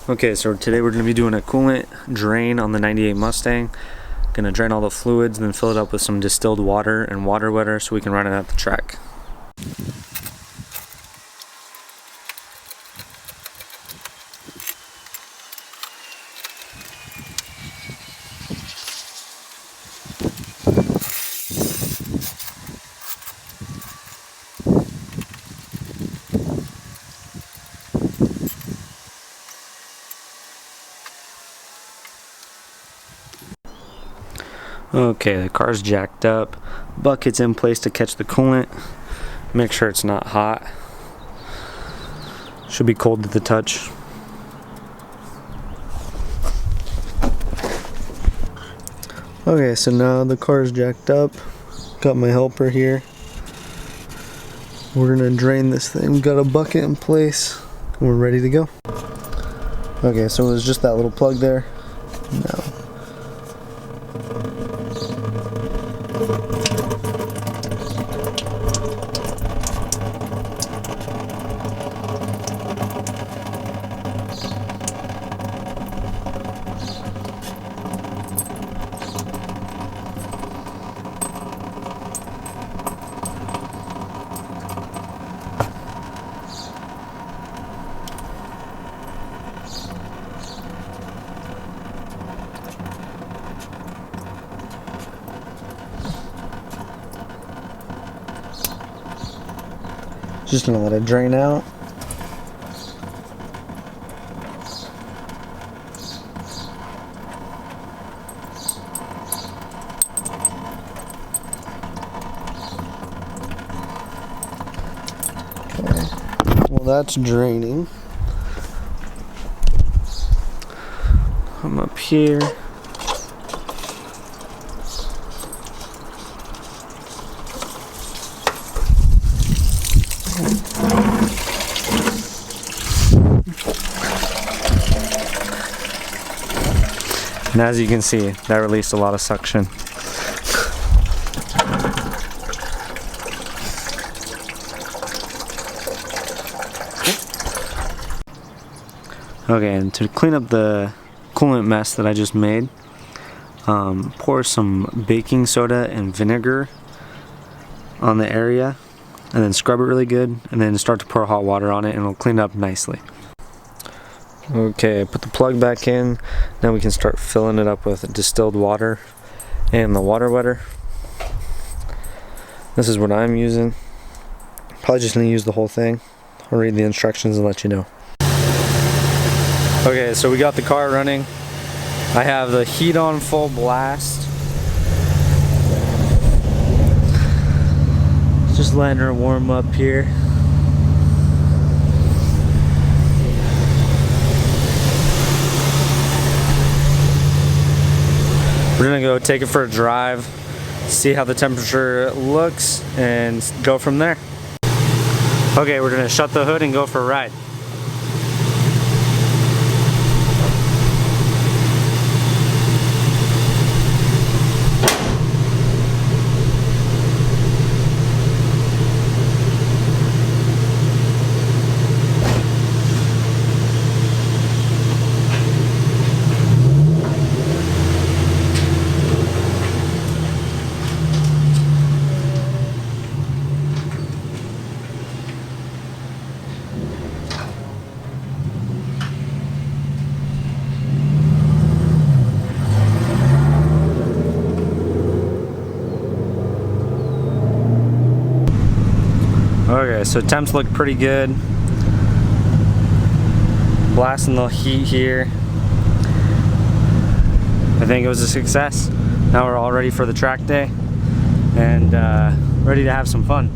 Okay, so today we're going to be doing a coolant drain on the 98 Mustang. Going to drain all the fluids and then fill it up with some distilled water and water wetter so we can run it at the track. Okay, the car's jacked up. Bucket's in place to catch the coolant. Make sure it's not hot. Should be cold to the touch. Okay, so now the car's jacked up. Got my helper here. We're gonna drain this thing. Got a bucket in place. We're ready to go. Okay, so it was just that little plug there. Now just gonna let it drain out. Okay. Well, that's draining. I'm up here. And as you can see, that released a lot of suction. Okay, and to clean up the coolant mess that I just made, pour some baking soda and vinegar on the area, and then scrub it really good, and then start to pour hot water on it, and it'll clean it up nicely. Okay, put the plug back in. Now we can start filling it up with distilled water and the water wetter. This is what I'm using. Probably just gonna use the whole thing. I'll read the instructions and let you know. Okay, so we got the car running. I have the heat on full blast. Just letting her warm up here. We're gonna go take it for a drive, see how the temperature looks, and go from there. Okay, we're gonna shut the hood and go for a ride. Okay, so temps look pretty good. Blasting the heat here. I think it was a success. Now we're all ready for the track day and ready to have some fun.